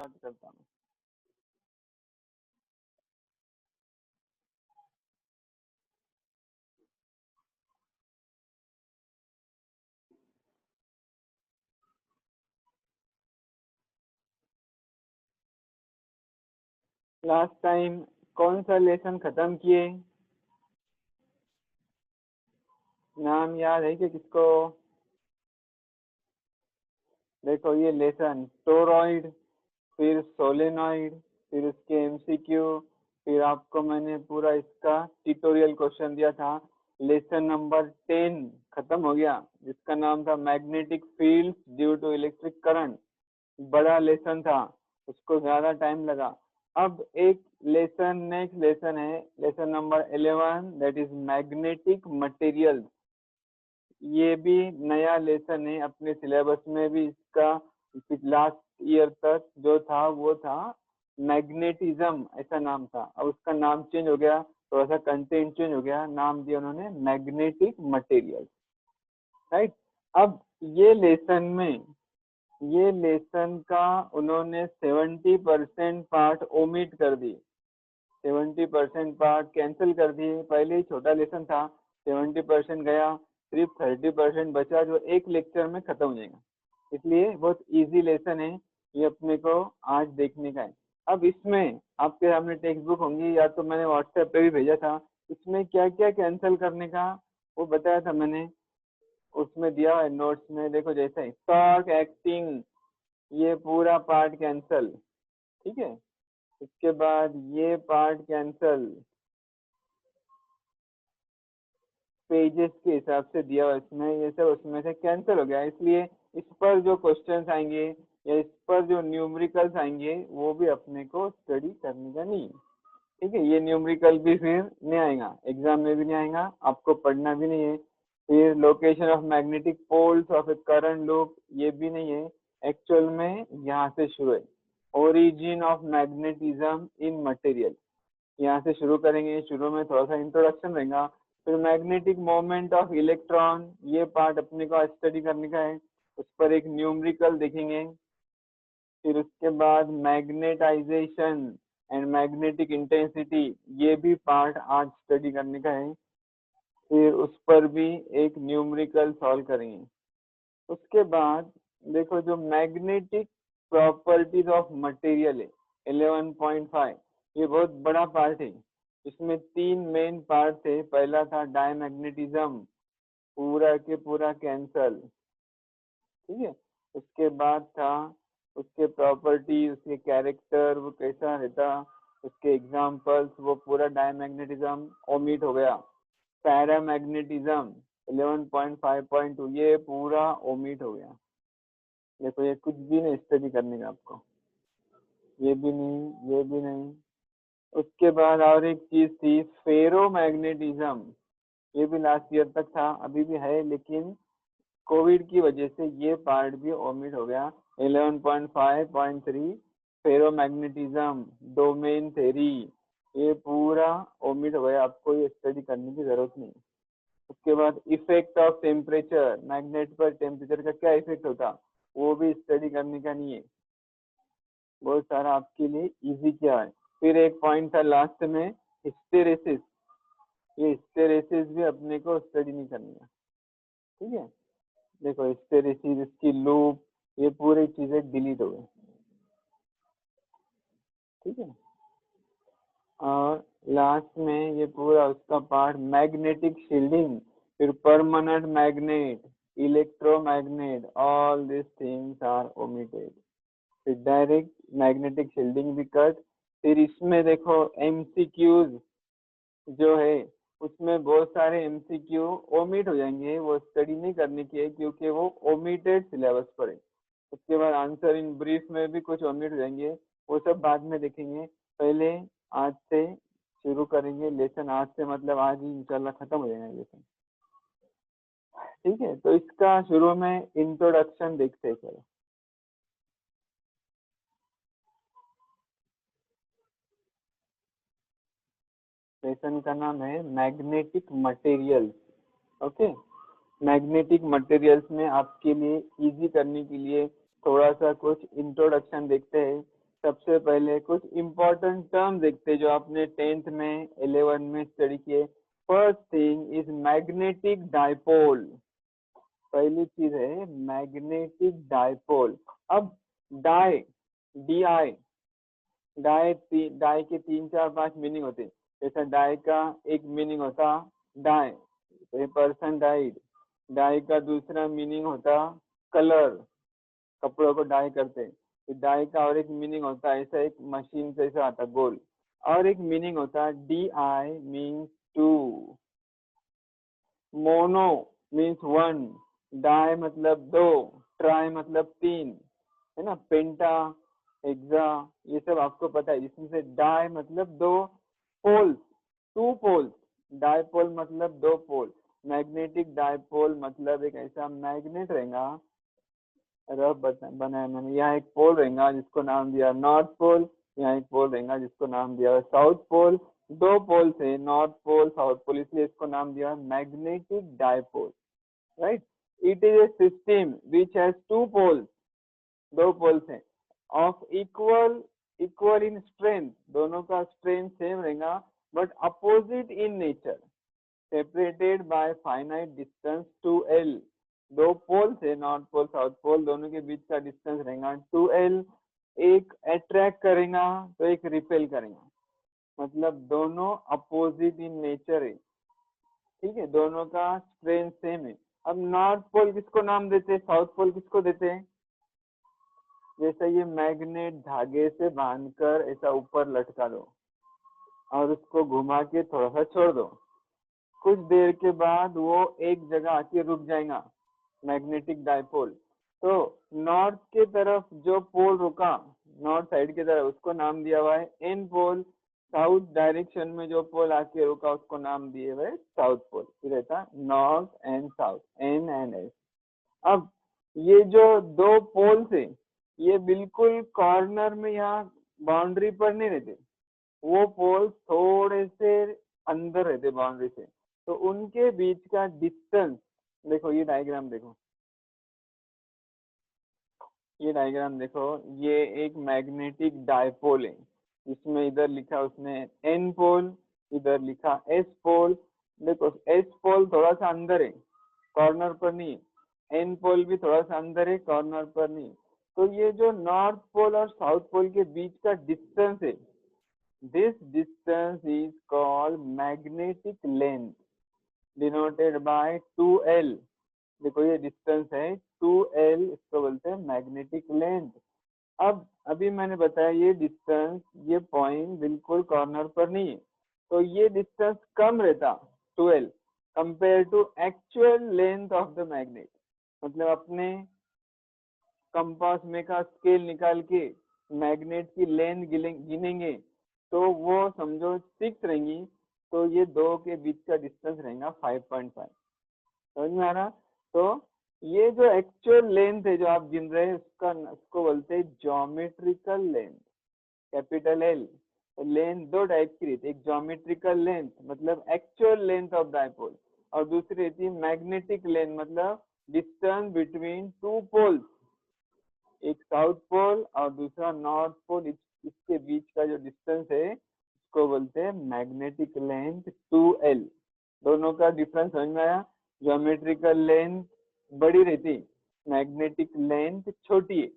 Start करता हूँ। Last time कौन सा लेसन खत्म किए? नाम याद है कि किसको? देखो ये लेसन टोरॉइड, फिर सोलेनॉइड, फिर उसके एमसीक्यू, फिर आपको मैंने पूरा इसका ट्यूटोरियल क्वेश्चन दिया था। लेसन नंबर 10 खत्म हो गया, जिसका नाम था magnetic field due to electric current. बड़ा लेसन था, उसको ज्यादा टाइम लगा। अब एक लेसन, नेक्स्ट लेसन है lesson number 11, that is magnetic material. ये भी नया लेसन है, अपने सिलेबस में भी इसका लास्ट ईयर तक जो था वो था मैग्नेटिज्म, ऐसा नाम था। अब उसका नाम चेंज हो गया, थोड़ा सा कंटेंट चेंज हो गया, नाम दिया उन्होंने मैग्नेटिक मटेरियल, राइट। अब ये लेसन में, ये लेसन का उन्होंने 70% पार्ट ओमिट कर दी, 70% पार्ट कैंसिल कर दिए। पहले ही छोटा लेसन था, 70% गया, सिर्फ 30% बचा जो एक लेक्चर में खत्म हो जाएगा। इसलिए बहुत इजी लेसन है ये, अपने को आज देखने का है। अब इसमें आपके सामने टेक्स्ट बुक होंगी, या तो मैंने व्हाट्सएप पे भी भेजा था। इसमें क्या क्या कैंसिल करने का वो बताया था मैंने, उसमें दिया है नोट्स में। देखो जैसे टॉर्क एक्टिंग, ये पूरा पार्ट कैंसल, ठीक है। इसके बाद ये पार्ट कैंसल, पेजेस के हिसाब से दिया हुआ इसमें, ये सब उसमें से कैंसिल हो गया। इसलिए इस पर जो क्वेश्चंस आएंगे या इस पर जो न्यूमेरिकल्स आएंगे वो भी अपने को स्टडी करने का नहीं है, ठीक है। ये न्यूमेरिकल भी फिर नहीं आएगा, एग्जाम में भी नहीं आएगा, आपको पढ़ना भी नहीं है। फिर location of magnetic poles of a current loop, ये भी नहीं है। एक्चुअल में यहाँ से शुरू है, origin of magnetism in material, यहाँ से शुरू करेंगे। शुरू में थोड़ा सा इंट्रोडक्शन रहेगा, फिर मैग्नेटिक मोमेंट ऑफ इलेक्ट्रॉन, ये पार्ट अपने को स्टडी करने का है, उस पर एक न्यूमेरिकल देखेंगे। फिर उसके बाद मैग्नेटाइजेशन एंड मैग्नेटिक इंटेंसिटी, ये भी पार्ट आज स्टडी करने का है। फिर उस पर भी एक न्यूमेरिकल सॉल्व करेंगे। उसके बाद देखो जो मैग्नेटिक प्रॉपर्टीज ऑफ मटेरियल है 11.5, ये बहुत बड़ा पार्ट है। इसमें 3 मेन पार्ट थे। पहला था डायमैग्नेटिज्म, पूरा के पूरा कैंसल, ठीक है। उसके बाद था उसके प्रॉपर्टी, उसके कैरेक्टर, वो कैसा रहता, उसके एग्जांपल्स, वो पूरा डायमैग्नेटिज्म ओमिट हो गया। पैरामैग्नेटिज्म 11.5.2, ये पूरा ओमिट हो गया। देखो ये कुछ भी नहीं स्टडी करने का आपको, ये भी नहीं, ये भी नहीं। उसके बाद और एक चीज थी फेरोमैग्नेटिज्म, ये भी लास्ट ईयर तक था, अभी भी है, लेकिन कोविड की वजह से ये पार्ट भी ओमिट हो गया। 11.5.3 फेरोमैग्नेटिज्म डोमेन थ्योरी, ये पूरा ओमिट हो गया, आपको ये स्टडी करने की जरूरत नहीं। उसके बाद इफेक्ट ऑफ टेम्परेचर, मैग्नेट पर टेम्परेचर का क्या इफेक्ट होता, वो भी स्टडी करने का नहीं है। बहुत सारा आपके लिए इजी क्या है। फिर एक पॉइंट था लास्ट में हिस्टेरेसिस, ये हिस्टेरेसिस भी अपने को स्टडी नहीं करनी है, ठीक है। देखो हिस्टेरेसिस, इसकी लूप, ये पूरी चीजें डिलीट हो गई, ठीक है। और लास्ट में ये पूरा उसका पार्ट मैग्नेटिक शील्डिंग, फिर permanent magnet, electromagnet, all this things are omitted. फिर डायरेक्ट मैग्नेटिक शील्डिंग भी कट। फिर इसमें देखो एमसीक्यूज जो है, उसमें बहुत सारे एमसीक्यू ओमिट हो जाएंगे, वो स्टडी नहीं करने की है क्योंकि वो ओमिटेड सिलेबस पर है। उसके बाद आंसर इन ब्रीफ में भी कुछ ओमिट हो जाएंगे, वो सब बाद में देखेंगे। पहले आज से शुरू करेंगे लेसन, आज से मतलब आज ही इंशाल्लाह खत्म हो जाएगा लेसन, ठीक है। तो इसका शुरू में इंट्रोडक्शन देखते हैं, चलो। लेसन का नाम है magnetic materials, okay. Magnetic materials में आपके लिए इजी करने के लिए थोड़ा सा कुछ इंट्रोडक्शन देखते हैं। सबसे पहले कुछ इम्पोर्टेंट टर्म देखते जो आपने 10th में 11 में स्टडी किए। First thing is magnetic dipole. पहली चीज है मैग्नेटिक डाइपोल। अब डाई, डी आई, डाई के 3 4 5 मीनिंग होते हैं। जैसा डाई का एक मीनिंग होता die, a person died. Die का दूसरा मीनिंग होता कलर, कपड़ों को डाई करते। तो डाई का और एक मीनिंग होता है, ऐसा एक मशीन जैसा आता गोल। और एक मीनिंग होता है D I means two, mono means one, di मतलब दो, ट्राई मतलब 3, है ना, पेंटा, हेक्सा, ये सब आपको पता है। इसमें से डाई मतलब 2 पोल्स, 2 पोल्स, डाइपोल मतलब 2 पोल। मैग्नेटिक डाइपोल मतलब एक ऐसा मैग्नेट रहेगा, रफ बनाया मैंने। यहाँ एक पोल रहेगा जिसको नाम दिया नॉर्थ पोल, यहाँ एक पोल रहेगा जिसको नाम दिया साउथ पोल। 2 पोल से नॉर्थ पोल साउथ पोल, इसलिए इसको नाम दिया magnetic dipole, right. It is a system which has 2 poles, 2 poles हैं, ऑफ इक्वल इन स्ट्रेंथ, दोनों का स्ट्रेंथ सेम रहेगा, but opposite in nature, separated by finite distance 2l। 2 pole से north pole south pole दोनों के बीच का distance रहेगा 2l। एक अट्रैक्ट करेगा तो एक रिपेल करेगा, मतलब दोनों अपोजिट इन नेचर है, ठीक है, दोनों का स्ट्रेंथ सेम है। अब नॉर्थ पोल किसको नाम देते हैं, साउथ पोल किसको देते हैं? जैसे ये मैग्नेट धागे से बांधकर ऐसा ऊपर लटका दो और उसको घुमा के थोड़ा सा छोड़ दो, कुछ देर के बाद वो एक जगह आके रुक जाएगा, मैग्नेटिक डाइपोल। तो नॉर्थ के तरफ जो पोल रुका, नॉर्थ साइड की तरफ, उसको नाम दिया हुआ है एन पोल। साउथ डायरेक्शन में जो पोल आके रुका उसको नाम दिए हुए साउथ पोल। फिर रहता north and south, N and S. अब ये जो 2 पोल्स है ये बिल्कुल कॉर्नर में यहाँ बाउंड्री पर नहीं रहते, वो पोल थोड़े से अंदर रहते बाउंड्री से। तो उनके बीच का डिस्टेंस देखो, ये डायग्राम देखो, ये डायग्राम देखो, ये एक मैग्नेटिक डाइपोल है, इसमें इधर लिखा उसने एन पोल, इधर लिखा एस पोल। देखो एस पोल थोड़ा सा अंदर है, कॉर्नर पर नहीं, एन पोल भी थोड़ा सा अंदर है, कॉर्नर पर नहीं। तो ये जो नॉर्थ पोल और साउथ पोल के बीच का डिस्टेंस है, this distance is called magnetic length, denoted by 2l। देखो ये डिस्टेंस है 2l, इसको बोलते हैं मैग्नेटिक लेंथ। अब अभी मैंने बताया ये डिस्टेंस, ये पॉइंट बिल्कुल कॉर्नर पर नहीं है, तो ये डिस्टेंस कम रहता 12 compare to actual length of the magnet. मतलब अपने कंपास में का स्केल निकाल के मैग्नेट की लेंथ गिनेंगे तो वो समझो 6 रहेंगी, तो ये 2 के बीच का डिस्टेंस रहेगा 5.5। समझ में आ रहा? तो ये जो एक्चुअल लेंथ है जो आप गिन रहे हैं उसको बोलते हैं geometrical length, capital L. Length 2 type की रहती है, एक ज्योमेट्रिकल लेंथ मतलब एक्चुअल लेंथ ऑफ डाइपोल, और दूसरी रहती है मैग्नेटिक लेंथ मतलब डिस्टेंस बिटवीन 2 पोल्स, एक साउथ पोल और दूसरा नॉर्थ पोल, इसके बीच का जो डिस्टेंस है उसको बोलते हैं मैग्नेटिक लेंथ 2l। दोनों का डिफरेंस समझ में आया? ज्योमेट्रिकल लेंथ बड़ी रहती, मैग्नेटिक लेंथ छोटी है।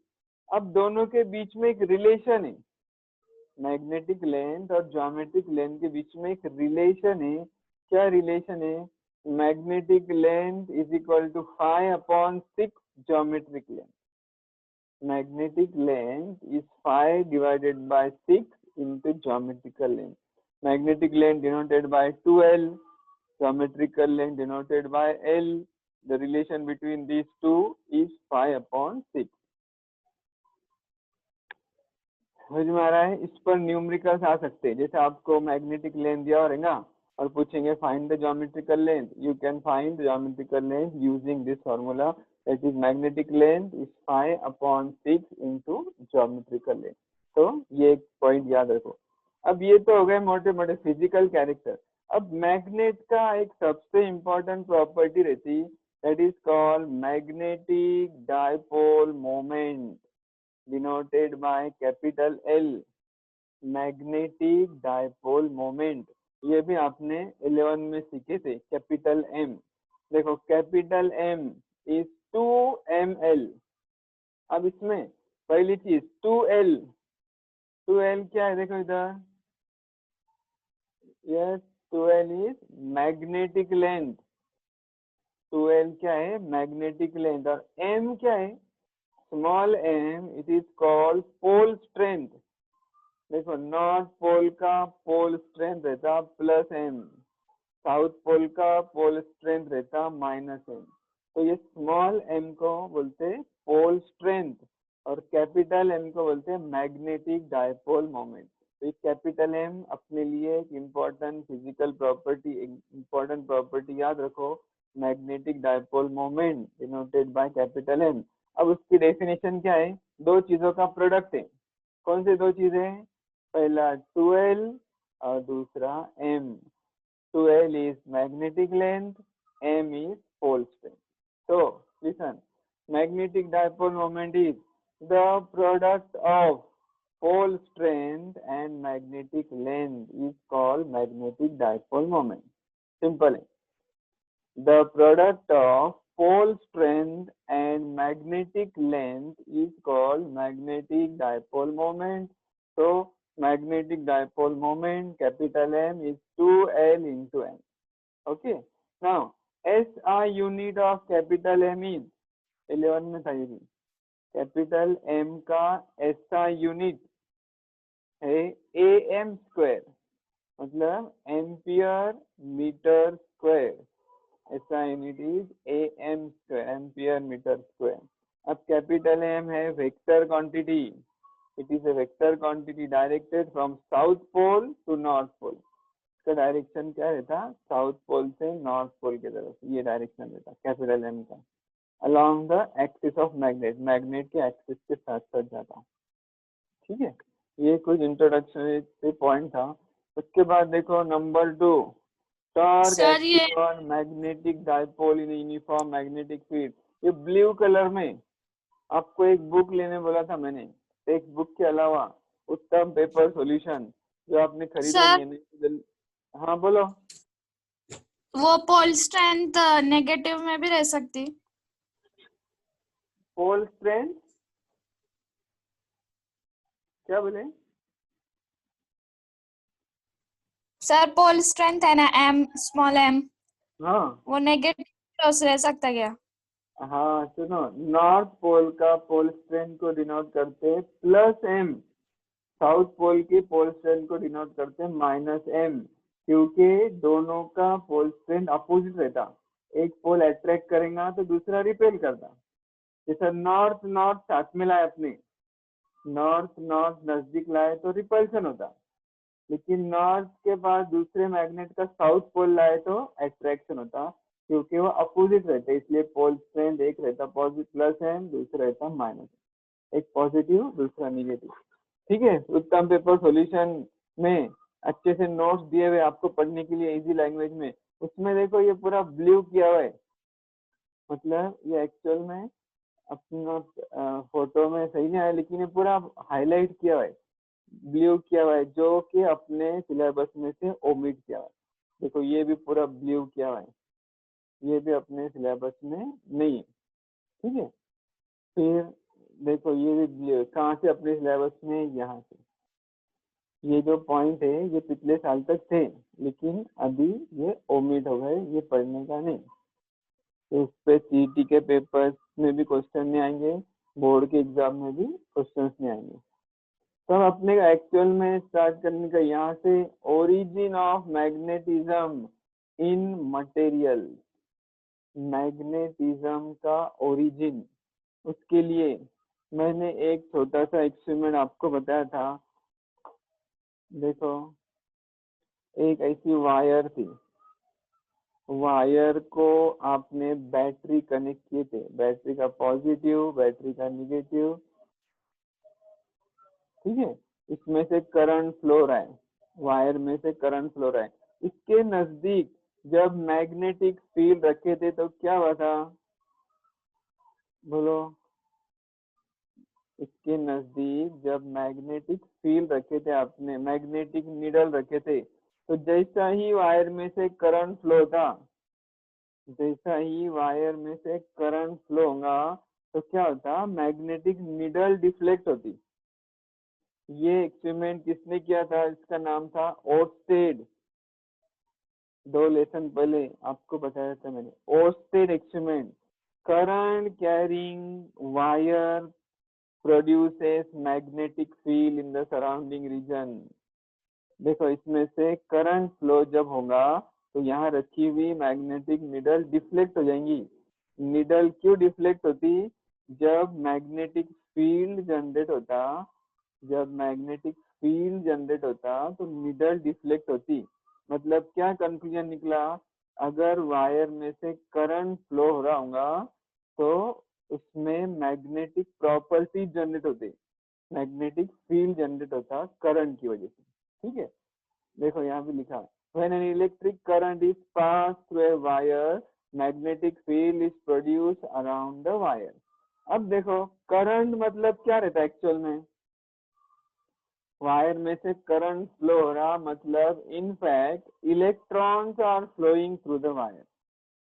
अब दोनों के बीच में एक रिलेशन है, मैग्नेटिक लेंथ और ज्योमेट्रिक लेंथ के बीच में एक रिलेशन है। क्या रिलेशन है? Magnetic length is equal to 5/6 geometric length. Magnetic length is 5 divided by 6 into geometrical length. Magnetic length denoted by 2l, geometrical length denoted by l. The relation between these two is 5/6. समझ में आ रहा है? इस पर numericals आ सकते हैं, जैसे आपको मैग्नेटिक लेंथ दिया होगा और पूछेंगे find the geometrical length, you can find the geometrical length using this formula, that is magnetic length is 5/6 into geometrical length। तो ये एक पॉइंट याद रखो। अब ये तो हो गए मोटे मोटे फिजिकल कैरेक्टर। अब मैग्नेट का एक सबसे इम्पोर्टेंट प्रॉपर्टी रहती, that is called magnetic dipole moment। Denoted by capital L, magnetic dipole moment. ये भी आपने 11 में सीखे थे। कैपिटल एम, देखो कैपिटल एम इज 2ml। अब इसमें पहली चीज 2l, 2l क्या है देखो इधर, yes 2l is magnetic length. 2l क्या है, मैग्नेटिक लेंथ। और m क्या है, small m, it is called pole strength. देखो नॉर्थ पोल का पोल स्ट्रेंथ रहता +m, साउथ पोल का पोल स्ट्रेंथ रहता -m। तो ये स्मॉल m को बोलते हैं पोल स्ट्रेंथ और कैपिटल M को बोलते हैं मैग्नेटिक डायपोल मोमेंट। तो कैपिटल M अपने लिए एक important physical property, important property याद रखो, magnetic dipole moment denoted by capital M। अब उसकी डेफिनेशन क्या है, दो चीजों का प्रोडक्ट है। कौन से दो चीजें, पहला 2l और दूसरा m। 2l is magnetic length, m is pole strength. So listen, magnetic dipole moment is the product of pole strength and magnetic length is called magnetic dipole moment. Simple. The product of pole strength and magnetic length is called magnetic dipole moment. So magnetic dipole moment capital M is 2l into m. Okay. Now SI unit of capital M is 11 में था ये भी, capital M का SI unit है AM square, मतलब ampere metre square. SI unit is AM square, ampere metre square. अब capital M है vector quantity, it is a vector quantity directed from south pole to north pole. इसका direction क्या रहता, south pole से north पोल की तरफ, ये direction रहता कैपिटल M का, along the axis of magnet, magnet के एक्सिस के साथ साथ जाता। ठीक है, ये कुछ इंट्रोडक्शन पॉइंट था। उसके बाद देखो number 2, torque acting on magnetic dipole in uniform magnetic field. ये ब्लू कलर में आपको एक बुक लेने बोला था मैंने, टेक्स्ट बुक के अलावा उत्तम पेपर सॉल्यूशन जो आपने खरीदा नहीं है। हाँ बोलो। वो पोल स्ट्रेंथ नेगेटिव में भी रह सकती, पोल स्ट्रेंथ क्या बोले सर? पोल स्ट्रेंथ है ना m, स्मॉल m, हाँ वो नेगेटिव रह सकता क्या? हाँ सुनो, नॉर्थ पोल का पोल स्ट्रेंथ को डिनोट करते +m, साउथ पोल की पोल स्ट्रेंथ को डिनोट करते हैं -m, क्योंकि दोनों का पोल स्ट्रेंथ अपोजिट रहता, एक पोल अट्रैक्ट करेगा तो दूसरा रिपेल करता। जैसे नॉर्थ नॉर्थ साथ में लाए अपने, नॉर्थ नॉर्थ नजदीक लाए तो रिपल्शन होता, लेकिन नॉर्थ के पास दूसरे मैग्नेट का साउथ पोल लाए तो अट्रैक्शन होता, क्योंकि वो अपोजिट रहते, इसलिए पोल स्ट्रेंथ एक रहता पॉजिटिव +m, दूसरा रहता -m, एक पॉजिटिव दूसरा निगेटिव। ठीक है, उत्तम पेपर सॉल्यूशन में अच्छे से नोट्स दिए हुए आपको पढ़ने के लिए इजी लैंग्वेज में। उसमें देखो ये पूरा ब्लू किया हुआ है, मतलब ये एक्चुअल में अपना फोटो में सही नहीं आया, लेकिन ये पूरा हाईलाइट किया हुआ है, ब्लू किया हुआ है, जो कि अपने सिलेबस में से ओमिट किया हुआ है। देखो ये भी पूरा ब्लू किया हुआ है, ये भी अपने सिलेबस में नहीं है। ठीक है, फिर देखो ये भी ब्लू, कहाँ से अपने सिलेबस में, यहाँ से। ये जो पॉइंट है ये पिछले साल तक थे, लेकिन अभी ये ओमिट हो गए, ये पढ़ने का नहीं। तो उस पे सीईटी के पेपर्स में भी क्वेश्चन नहीं आएंगे, बोर्ड के एग्जाम में भी क्वेश्चंस नहीं आएंगे। तो हम अपने एक्चुअल में स्टार्ट करने का यहाँ से, origin of magnetism in material, magnetism का ओरिजिन। उसके लिए मैंने एक छोटा सा एक्सपेरिमेंट आपको बताया था। देखो एक ऐसी वायर थी, वायर को आपने बैटरी कनेक्ट किए थे, बैटरी का पॉजिटिव, बैटरी का निगेटिव। ठीक है, इसमें से करंट फ्लो रहा है, वायर में से करंट फ्लो रहा है। इसके नजदीक जब मैग्नेटिक फील्ड रखे थे तो क्या हुआ था, बोलो। इसके नजदीक जब मैग्नेटिक फील्ड रखे थे आपने, मैग्नेटिक नीडल रखे थे, तो जैसा ही वायर में से करंट फ्लो था, जैसा ही वायर में से करंट फ्लो होगा तो क्या होता, मैग्नेटिक नीडल डिफ्लेक्ट होती। ये एक्सपेरिमेंट किसने किया था, इसका नाम था ओर्स्टेड। 2 लेसन पहले आपको बताया था मैंने, Oersted experiment. Current carrying wire produces magnetic field in the surrounding region. देखो इसमें से करंट फ्लो जब होगा तो यहाँ रखी हुई मैग्नेटिक निडल डिफ्लेक्ट हो जाएंगी। निडल क्यों डिफ्लेक्ट होती, जब मैग्नेटिक फील्ड जनरेट होता, जब मैग्नेटिक फील्ड जनरेट होता तो निडल डिफ्लेक्ट होती। मतलब क्या कंक्लूजन निकला, अगर वायर में से करंट फ्लो हो रहा होगा तो उसमें मैग्नेटिक प्रॉपर्टी जनरेट होती, मैग्नेटिक फील्ड जनरेट होता करंट की वजह से। ठीक है, देखो यहाँ पे लिखा, when an electric current is pass through a wire magnetic field is produce around the wire. अब देखो करंट मतलब क्या रहता है एक्चुअल में, वायर में से करंट फ्लो हो रहा मतलब in fact electrons are flowing through the wire.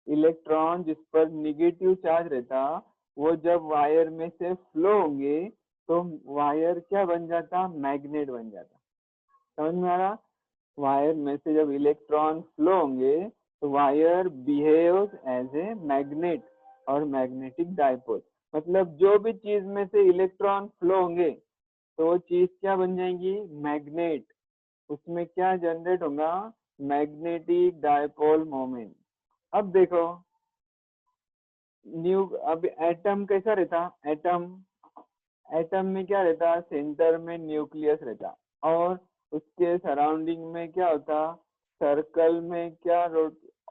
Electron जिस पर निगेटिव चार्ज रहता वो जब वायर में से फ्लो होंगे तो वायर क्या बन जाता, मैग्नेट बन जाता। समझ में आ रहा, वायर में से जब इलेक्ट्रॉन फ्लो होंगे तो wire behaves as a magnet और मैग्नेटिक डायपोल। मतलब जो भी चीज में से इलेक्ट्रॉन फ्लो होंगे तो वो चीज क्या बन जाएंगी, मैग्नेट। उसमें क्या जनरेट होगा, मैग्नेटिक डायपोल मोमेंट। अब देखो न्यू, अब एटम कैसा रहता, एटम, एटम में क्या रहता, सेंटर में न्यूक्लियस रहता और उसके सराउंडिंग में क्या होता, सर्कल में क्या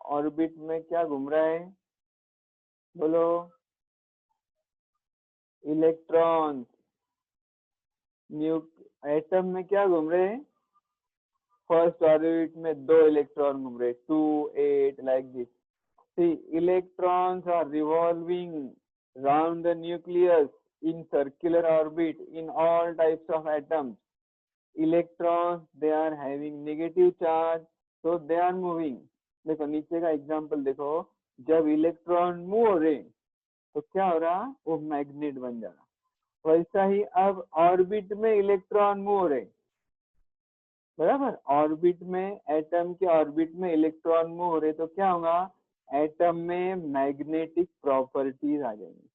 ऑर्बिट में क्या घूम रहा है, बोलो, इलेक्ट्रॉन। न्यू एटम में क्या घूम रहे हैं, फर्स्ट ऑर्बिट में 2 इलेक्ट्रॉन घूम रहे, 2 8 like this. See, electrons are revolving round the nucleus in circular orbit in all types of atoms. Electrons, they are having negative charge, so they are moving. देखो नीचे का एग्जांपल देखो, जब electron move हो रहे तो क्या हो रहा, वो मैग्नेट बन जा रहा। वैसा ही अब ऑर्बिट में इलेक्ट्रॉन मूव हो रहे, बराबर, ऑर्बिट में, एटम के ऑर्बिट में इलेक्ट्रॉन मूव हो रहे तो क्या होगा, एटम में मैग्नेटिक प्रॉपर्टीज आ जाएंगी।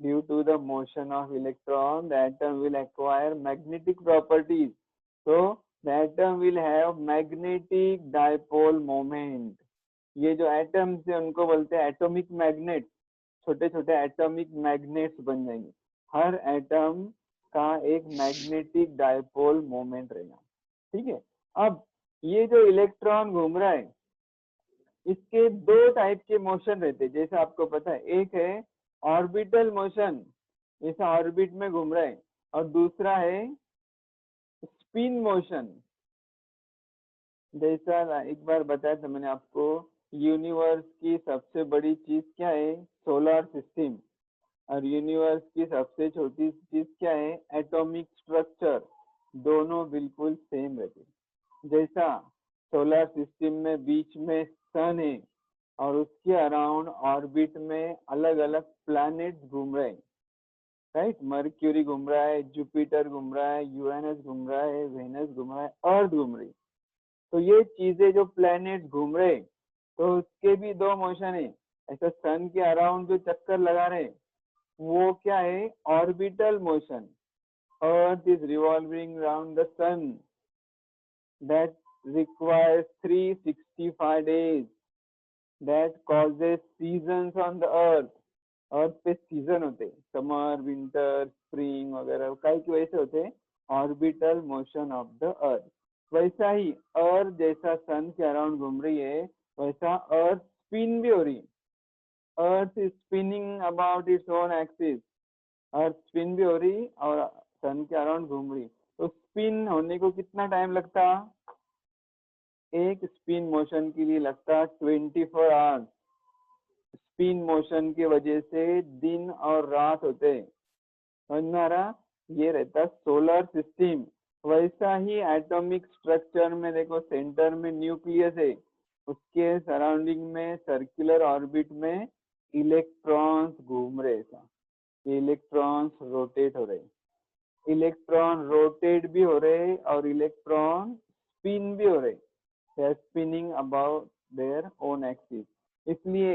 Due to the motion of electron the atom will acquire magnetic properties, so the atom will have magnetic dipole moment। ये जो एटम्स है उनको बोलते हैं एटॉमिक मैग्नेट, छोटे छोटे एटॉमिक मैग्नेट्स बन जाएंगे। हर एटम का एक मैग्नेटिक डायपोल मोमेंट रहेगा। ठीक है, अब ये जो इलेक्ट्रॉन घूम रहा है इसके 2 टाइप के मोशन रहते हैं, जैसे आपको पता है, एक है ऑर्बिटल मोशन, जैसा ऑर्बिट में घूम रहा है, और दूसरा है स्पिन मोशन। जैसा एक बार बताया था मैंने आपको, यूनिवर्स की सबसे बड़ी चीज क्या है, सोलर सिस्टम, और यूनिवर्स की सबसे छोटी चीज क्या है, एटॉमिक स्ट्रक्चर। दोनों बिल्कुल सेम रहते, जैसा सोलर सिस्टम में बीच में सन है और उसके अराउंड ऑर्बिट में अलग अलग प्लैनेट्स घूम रहे हैं, राइट, मर्क्यूरी घूम रहा है, जुपिटर घूम रहा है, यूरेनस घूम रहा है, वेनस घूम रहा है, अर्थ घूम रही। तो ये चीजें जो प्लैनेट्स घूम रहे तो उसके भी 2 मोशन है। ऐसा सन के अराउंड जो चक्कर लगा रहे वो क्या है, orbital motion. Earth is revolving around the sun, that requires 365 days, that causes seasons on the earth। Earth पे सीजन होते, समर विंटर स्प्रिंग वगैरह, काय की वजह से होते, orbital motion of the earth. वैसा ही अर्थ जैसा सन के अराउंड घूम रही है वैसा अर्थ स्पिन भी हो रही है। Earth is spinning about its own axis, earth spin भी हो रही और सन के अराउंड घूम रही। तो स्पिन होने को कितना टाइम लगता, एक स्पिन मोशन के लिए लगता 24 आवर्स। स्पिन मोशन की वजह से दिन और रात होते, समझ में आ रहा? ये रहता सोलर सिस्टम। वैसा ही एटॉमिक स्ट्रक्चर में देखो, सेंटर में न्यूक्लियस है, उसके सराउंडिंग में सर्कुलर ऑर्बिट में इलेक्ट्रॉन्स घूम रहे, ऐसा इलेक्ट्रॉन्स रोटेट हो रहे, इलेक्ट्रॉन रोटेट भी हो रहे और इलेक्ट्रॉन स्पिन भी हो रहे, they are spinning about their own axis। इसलिए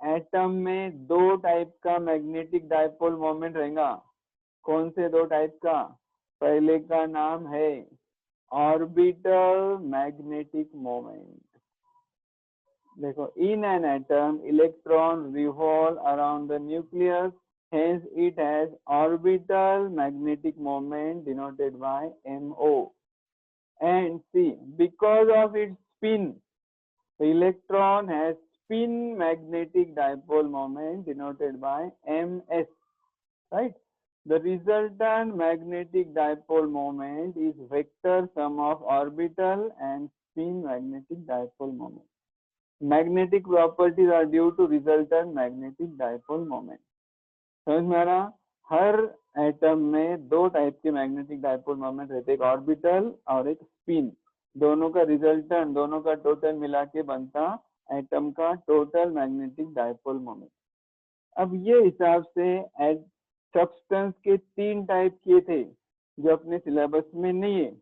एटम में दो टाइप का मैग्नेटिक डायपोल मोमेंट रहेगा। कौन से दो टाइप का? पहले का नाम है ऑर्बिटल मैग्नेटिक मोमेंट। देखो, in an atom electron revolve around the nucleus, hence it has orbital magnetic moment denoted by MO। And see, because of its spin, the electron has spin magnetic dipole moment denoted by MS, right? The resultant magnetic dipole moment is vector sum of orbital and spin magnetic dipole moment। Magnetic properties are due to resultant magnetic dipole moment। समझ में आ रहा? हर atom में दो type के magnetic dipole moment रहते, एक orbital और एक स्पिन। दोनों का रिजल्टेंट, दोनों का टोटल मिला के बनता एटम का टोटल मैग्नेटिक डायपोल मोमेंट। अब ये हिसाब से सब्सटेंस के तीन टाइप किए थे जो अपने सिलेबस में नहीं है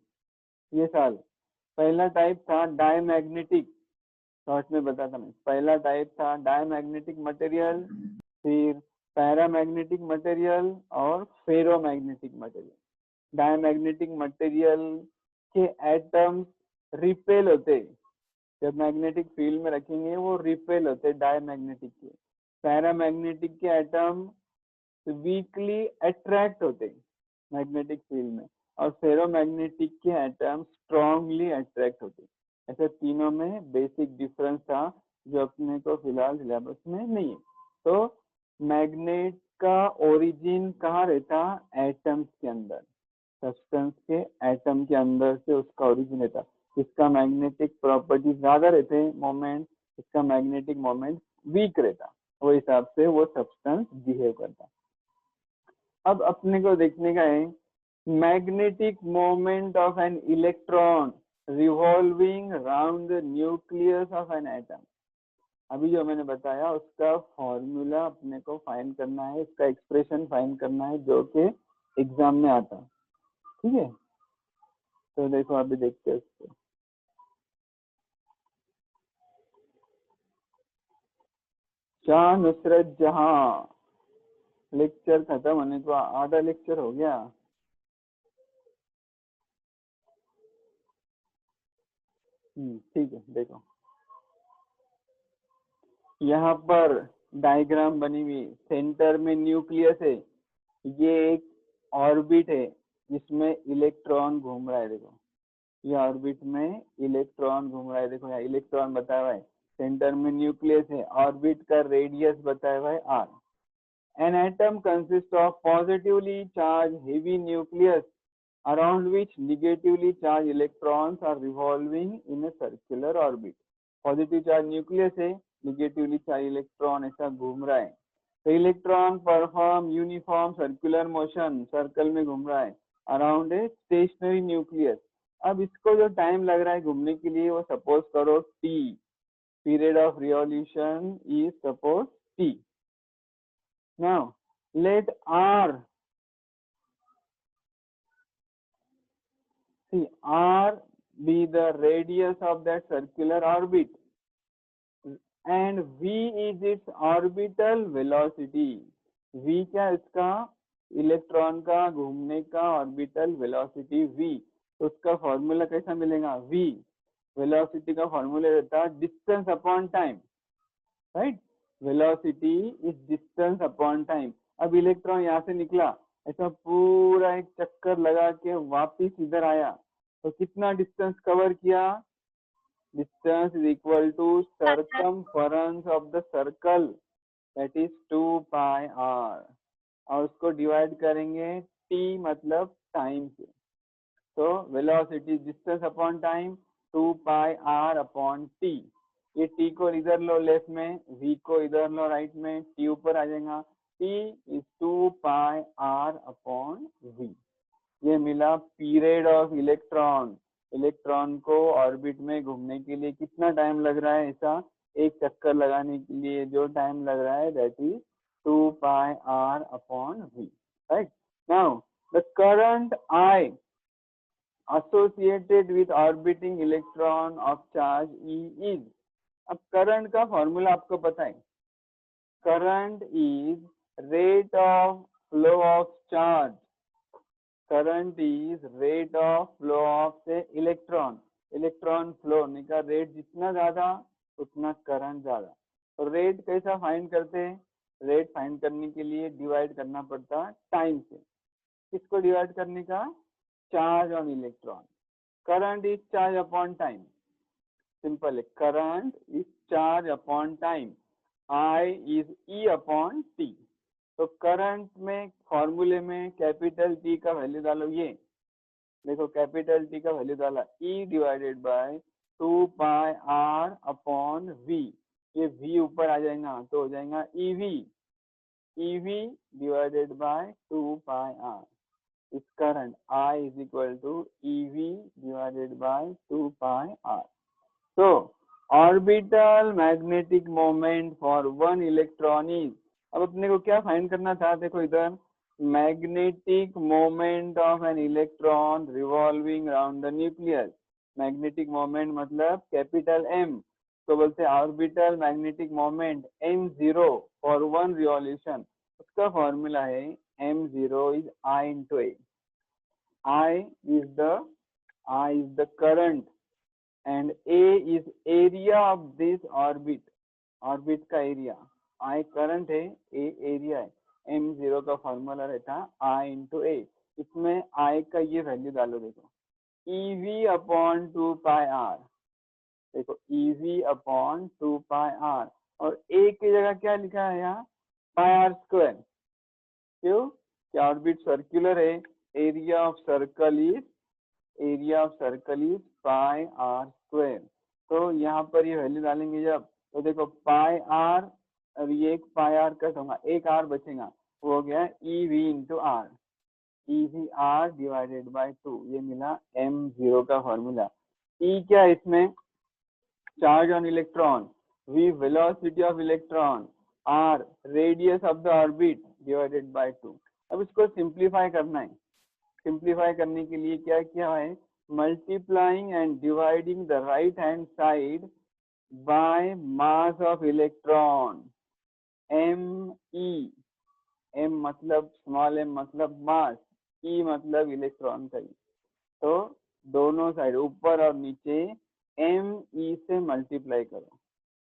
ये साल। पहला टाइप था डायमैग्नेटिक, शॉर्ट में बताता मैं। पहला टाइप था डायमैग्नेटिक मटेरियल, फिर पैरामैग्नेटिक मटेरियल और फेरोमैग्नेटिक मटेरियल। डायमैग्नेटिक मटेरियल के एटम्स रिपेल होते, जब मैग्नेटिक फील्ड में रखेंगे वो रिपेल होते डायमैग्नेटिक के। पैरामैग्नेटिक के एटम वीकली अट्रैक्ट होते मैग्नेटिक फील्ड में, और फेरोमैग्नेटिक के एटम स्ट्रांगली अट्रैक्ट होते। ऐसे तीनों में बेसिक डिफरेंस था जो अपने को फिलहाल सिलेबस में नहीं है। तो मैग्नेट का ओरिजिन कहाँ रहता? एटम्स के अंदर, सब्सटेंस के एटम के अंदर से उसका ओरिजिन रहता। इसका मैग्नेटिक प्रॉपर्टी ज्यादा रहते मोमेंट, इसका मैग्नेटिक मोमेंट वीक रहता, वो हिसाब से वो सब्सटेंस बिहेव करता। अब अपने को देखने का है magnetic moment of an electron revolving round the nucleus of an atom. अभी जो मैंने बताया उसका फॉर्मूला अपने को फाइंड करना है, इसका एक्सप्रेशन फाइंड करना है जो कि एग्जाम में आता, ठीक है? तो देखो अभी देखते हैं उसको। शाह नुसरत जहां, लेक्चर खत्म होने को आधा लेक्चर हो गया। ठीक है, देखो यहाँ पर डायग्राम बनी हुई, सेंटर में न्यूक्लियस है, ये एक ऑर्बिट है जिसमें इलेक्ट्रॉन घूम रहा है। देखो ये ऑर्बिट में इलेक्ट्रॉन घूम रहा है, देखो यहाँ इलेक्ट्रॉन बताया हुआ है, सेंटर में न्यूक्लियस है, ऑर्बिट का रेडियस बताया हुआ है r। An atom consists of positively charged heavy nucleus around which negatively charged electrons are revolving in a circular orbit। Positive charge nucleus है, निगेटिवली चार्ज इलेक्ट्रॉन ऐसा घूम रहा है। तो electron perform uniform circular motion, circle में घूम रहा है अराउंड ए स्टेशनरी न्यूक्लियस। अब इसको जो टाइम लग रहा है घूमने के लिए वो सपोज करो t, period of revolution is suppose t। Now let r, see r be the radius of that circular orbit and v is its orbital velocity। v क्या इसका? इलेक्ट्रॉन का घूमने का ऑर्बिटल वेलोसिटी v। तो उसका formula कैसा मिलेगा? v velocity का फॉर्मूला रहता है distance upon time, right? Velocity is distance upon time. अब इलेक्ट्रॉन यहाँ से निकला, ऐसा पूरा एक चक्कर लगा के वापिस इधर आया, तो कितना डिस्टेंस कवर किया? Distance is equal to circumference of the circle, that is 2 pi r, और उसको डिवाइड करेंगे t मतलब टाइम से। तो velocity distance upon time 2 pi r upon t। ये t को इधर लो लेफ्ट में, v को इधर लो राइट में, t ऊपर आ जाएगा, T is 2 pi r upon v। ये मिला पीरियड ऑफ इलेक्ट्रॉन। इलेक्ट्रॉन को ऑर्बिट में घूमने के लिए कितना टाइम लग रहा है, ऐसा एक चक्कर लगाने के लिए जो टाइम लग रहा है that is 2 pi r upon v, right? Now the current I associated with orbiting electron of charge E is, अब करंट का फॉर्मूला आपको पता है, current is rate of flow of charge, current is rate of flow of से electron, electron flow होने का rate जितना ज्यादा उतना करंट ज्यादा। तो रेट कैसा फाइंड करते हैं, रेट फाइंड करने के लिए डिवाइड करना पड़ता है टाइम से। किसको डिवाइड करने का, charge on electron. Current is charge upon time, simple है, current is charge upon time, I is E upon T. तो करंट में फॉर्मूले में कैपिटल टी का वैल्यू डालो, ये देखो कैपिटल टी का वैल्यू डाला E divided by 2 pi R upon V, ये वी ऊपर आ जाएगा तो हो जाएगा EV, EV divided by 2 pi R. इस current I is equal to EV divided by 2 pi R. तो orbital magnetic moment for one electron is, अब अपने को क्या फाइंड करना था, देखो इधर magnetic moment of an electron revolving around the nucleus. Magnetic moment मतलब कैपिटल एम, तो बोलते हैं orbital magnetic moment m0 for one revolution, उसका फॉर्मूला है m0 is I into A। I is the current and A is area of this orbit, orbit का area, I current है, A area है, m0 का formula रहता I into A। इसमें I का ये वैल्यू डालो, देखो EV अपॉन 2 पाई आर, देखो EV अपॉन 2 पाई आर, और A की जगह क्या लिखा है यहाँ, पाई आर स्क्वायर। क्यों, क्या ऑर्बिट सर्कुलर है, area of circle is pi R square. तो यहाँ पर ये वैल्यू डालेंगे जब, तो देखो पाई आर, अब ये एक पाई आर कट होगा, एक आर बचेगा, वो हो गया EV into R, EV R divided by 2, ये मिला m0 का फॉर्मूला। E क्या है इसमें, charge on electron, V velocity of electron, R radius of the orbit divided by 2। अब इसको सिंप्लीफाई करना है, सिंप्लीफाई करने के लिए क्या किया है, multiplying and dividing the right hand side by mass of electron, ME, M मतलब स्मॉल m मतलब मास, E मतलब इलेक्ट्रॉन का, तो दोनों साइड ऊपर और नीचे ME से मल्टीप्लाई करो,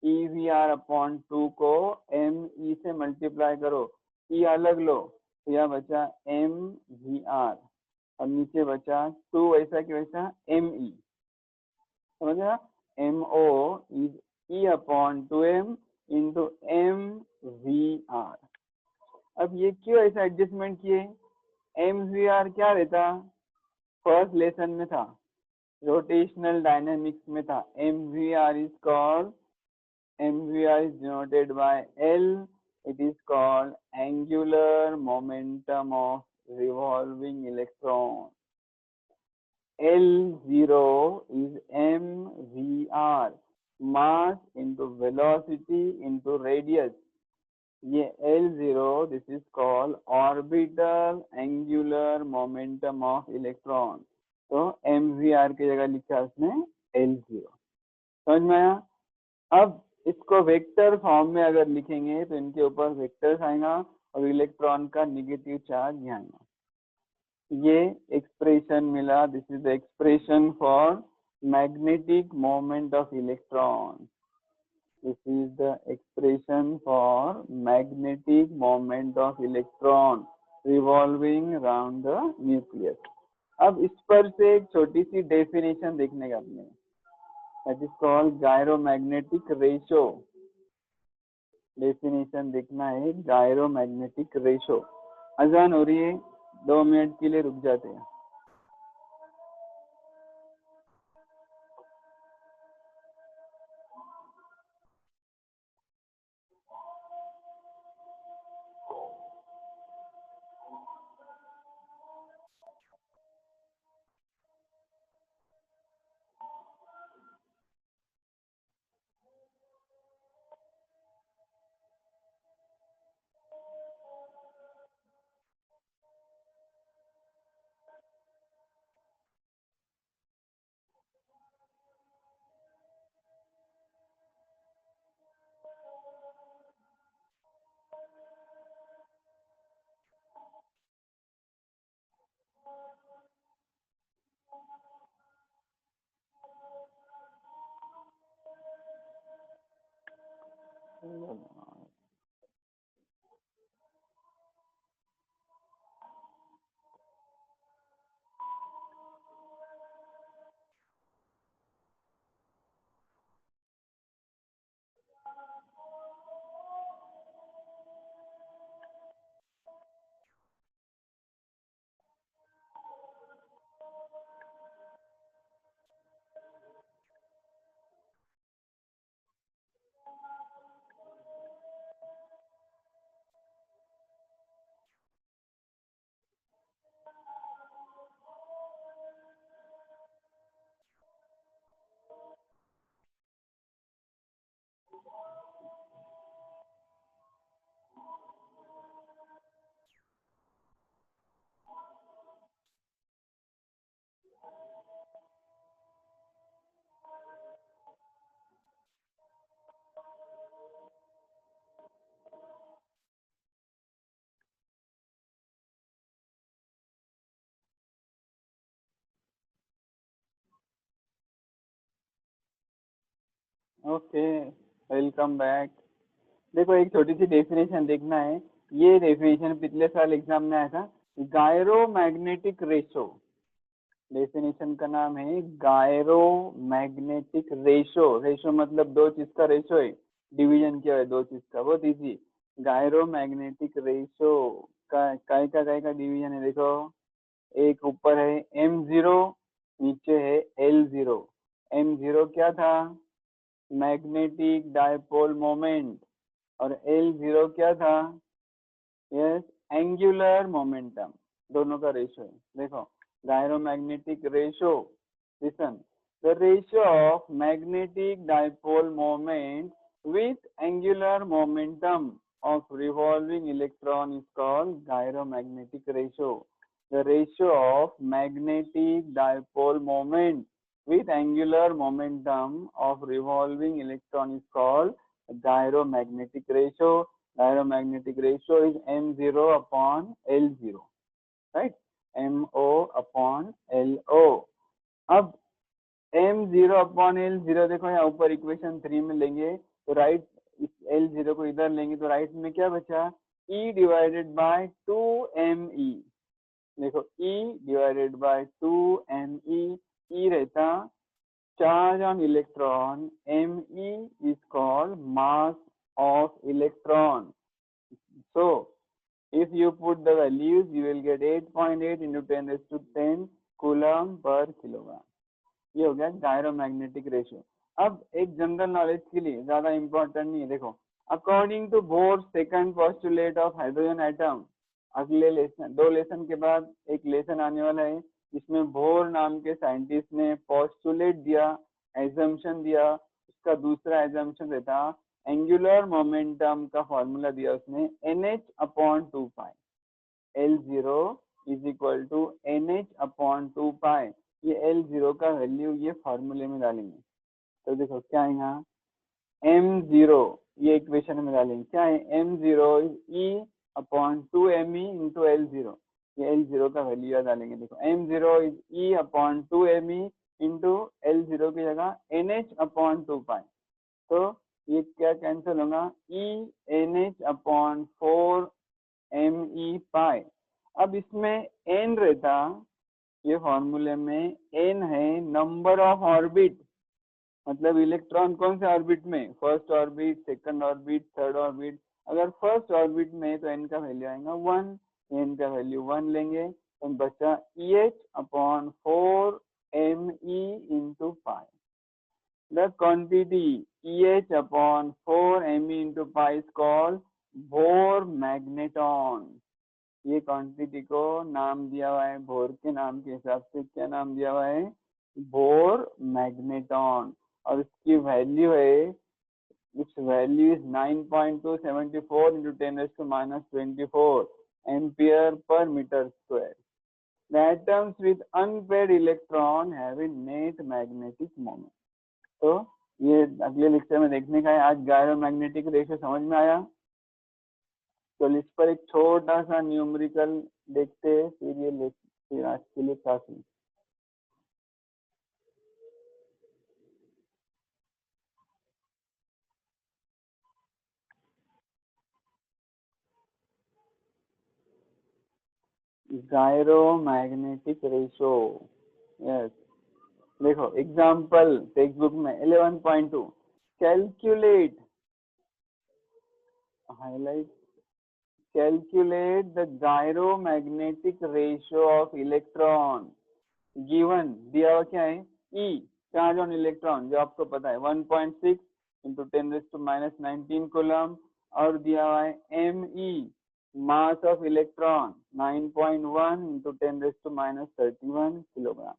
EVR अपॉन 2 को ME से मल्टीप्लाई करो, E अलग लो, तो यह बचा MVR और नीचे बचा 2 वैसा कि वैसा ME, समझा, MO is E upon 2M into MVR। अब ये क्यों ऐसा एडजस्टमेंट किए, MVR क्या रहता, फर्स्ट लेसन में था, रोटेशनल डायनामिक्स में था, MVR is denoted by L, it is called angular momentum of revolving electron। L0 is MVR, mass into velocity into radius, ये L0 this is called orbital angular momentum of electron, तो MVR की जगह लिखा उसने L0, समझ में आया। अब इसको वेक्टर फॉर्म में अगर लिखेंगे तो इनके ऊपर वेक्टर्स आएगा और इलेक्ट्रॉन का नेगेटिव चार्ज यहाँ आएगा, ये एक्सप्रेशन मिला, this is the expression for magnetic moment of electron, this is the expression for magnetic moment of electron revolving around the nucleus। अब इस पर से एक छोटी सी डेफिनेशन देखने का अपने, that is called gyromagnetic ratio, definition देखना है gyromagnetic ratio। अजान हो रही है, 2 मिनट के लिए रुक जाते हैं। Okay, welcome back. देखो एक छोटी सी डेफिनेशन देखना है। ये डेफिनेशन पिछले साल एग्जाम में आया था। गायरोमैग्नेटिक रेशो, डेफिनेशन का नाम है गायरोमैग्नेटिक रेशो। रेशो मतलब दो चीज का रेशो है, डिवीजन किया है दो चीज का, बहुत इजी। गायरोमैग्नेटिक रेशो का डिवीजन है। देखो एक ऊपर है m0, नीचे है l0। m0 क्या था? Magnetic dipole moment. और l0 क्या था? Yes, angular momentum. दोनों का रेशो है। देखो gyromagnetic ratio, listen, the ratio of magnetic dipole moment with angular momentum of revolving electron is called gyromagnetic ratio. The ratio of magnetic dipole moment with angular momentum of revolving electron is called gyromagnetic ratio. Gyromagnetic ratio is m0 upon l0, right? mo upon lo. अब m0 upon l0 देखो यहाँ ऊपर equation 3 में लेंगे तो right, इस l0 को इधर लेंगे तो राइट में क्या बचा? E divided by 2me। देखो E divided by 2me, E रहता charge on electron, me is called mass of electron. So if you put the values you will get 8.8 into 10 raised to 10 coulomb per kilogram. ये हो गया gyromagnetic ratio. अब एक general knowledge के लिए, ज्यादा important नहीं है, देखो according to Bohr second postulate of hydrogen atom, अगले लेसन, 2 लेसन के बाद एक लेसन आने वाला है जिसमें बोर नाम के साइंटिस्ट ने पोस्टुलेट दिया, एजम्पशन दिया। उसका दूसरा एजम्पशन रहता एंगुलर मोमेंटम का फॉर्मूला दिया उसने NH upon 2 pi, L0 is equal to NH upon 2 pi. ये L0 का वैल्यू ये फॉर्मूले में डालेंगे तो देखो क्या है यहाँ m0, ये इक्वेशन में डालेंगे क्या है? m0 is E upon 2me into L0। ये L0 का वैल्यू डालेंगे। देखो m0 is E upon 2me into L0 की जगह NH अपॉन 2 पाई। तो ये क्या कैंसिल होगा? E NH अपॉन 4me पाई। अब इसमें n रहता, ये फॉर्मूले में n है नंबर ऑफ ऑर्बिट, मतलब इलेक्ट्रॉन कौन से ऑर्बिट में? First orbit, second orbit, third orbit. अगर फर्स्ट ऑर्बिट में तो n का वैल्यू आएगा 1, n का वैल्यू 1 लेंगे तो बचा EH upon 4me into pi. The quantity EH upon 4me into pi is called bore magneton. ये क्वांटिटी को नाम दिया हुआ है बोर के नाम के हिसाब से, क्या नाम दिया हुआ है? Bore magneton. और इसकी वैल्यू है, its value is 9.274 into 10 raised to minus 24 ampere per meter square. The atoms with unpaired electron have a net magnetic moment. तो ये अगले लेक्चर में देखने का है। आज गायरोमैग्नेटिक रेशियो समझ में आया? तो इस पर एक छोटा सा न्यूमेरिकल देखते हैं, फिर आज के लिए काफी। Gyromagnetic ratio. यस, देखो एग्जाम्पल टेक्स्ट बुक में 11.2 calculate, highlight, calculate the gyromagnetic ratio of electron given, दिया हुआ क्या है, ई चार्ज ऑन इलेक्ट्रॉन, जो आपको पता है 1.6 इंटू 10⁻⁹ कूलम, और दिया हुआ है M E mass of electron 9.1 into 10⁻31 kilogram.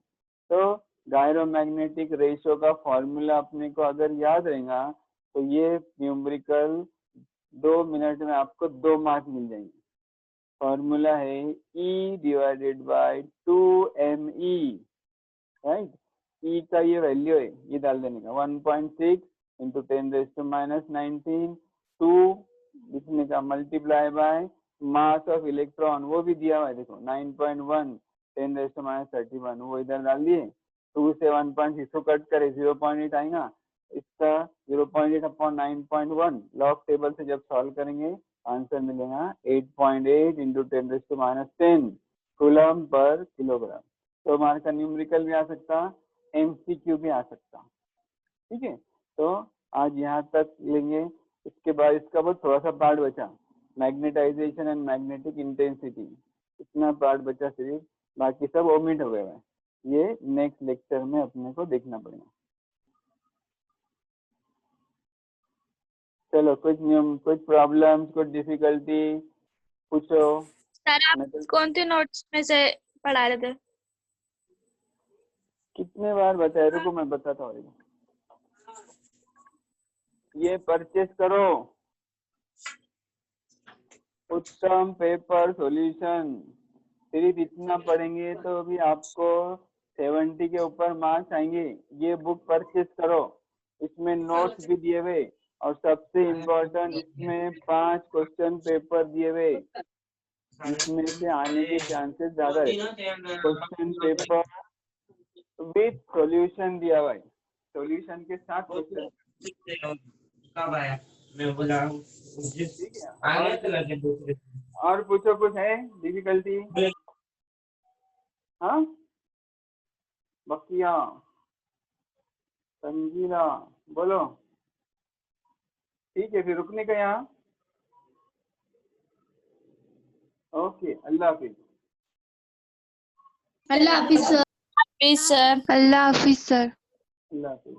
तो गायरोमैग्नेटिक रेशो का फॉर्मूला अपने को अगर याद रहेगा तो ये न्यूमेरिकल 2 मिनट में आपको 2 मार्क मिल जाएंगे। फॉर्मूला है E divided by 2me, right. E का ये वैल्यू है, ये डाल देने का 1.6 इंटू 10⁻⁹ 2 लिखने का multiply by mass of electron, वो भी दिया हुआ है देखो 9.1 10⁻31, वो इधर डाल दिए। 2 से 1.6 को कट करे 0.8 आएगा, इसका 0.8 अपॉन 9.1 लॉग टेबल से जब सॉल्व करेंगे आंसर मिलेगा 8.8 इंटू 10⁻10 कूलम पर किलोग्राम। तो हमारे का न्यूमेरिकल भी आ सकता, एमसीक्यू भी आ सकता, ठीक है। तो आज यहाँ तक लेंगे, इसके बाद इसका बहुत थोड़ा सा पार्ट बचा, मैग्नेटाइजेशन एंड मैग्नेटिक इंटेंसिटी, इतना पार्ट बचा सिर्फ, बाकी सब ओमिट हो गया है। ये नेक्स्ट लेक्चर में अपने को देखना पड़ेगा। चलो कुछ प्रॉब्लम्स, कुछ डिफिकल्टी पूछो। सर आप कौन से नोट्स में से पढ़ा रहे थे? कितने बार बताया, रुको मैं बताता हूँ। ये परचेस करो, उत्तम पेपर सॉल्यूशन, सिर्फ इतना पढ़ेंगे तो भी आपको 70 के ऊपर मार्क्स आएंगे। ये बुक परचेस करो, इसमें नोट्स भी दिए हुए, और सबसे इम्पोर्टेंट इसमें 5 क्वेश्चन पेपर दिए हुए, इसमें से आने के चांसेस ज्यादा है। क्वेश्चन पेपर विथ सॉल्यूशन दिया हुआ है, सॉल्यूशन के साथ क्वेश्चन। कब आया? मैं बोला ठीक है, और पूछो, कुछ है डिफिकल्टी? हाँ, बकिया, संगीला, बोलो। ठीक है, फिर रुकने का यहाँ। ओके, अल्लाह हाफिज। अल्लाह हाफिज सर। अल्लाह हाफिज सर। अल्लाह हाफिज।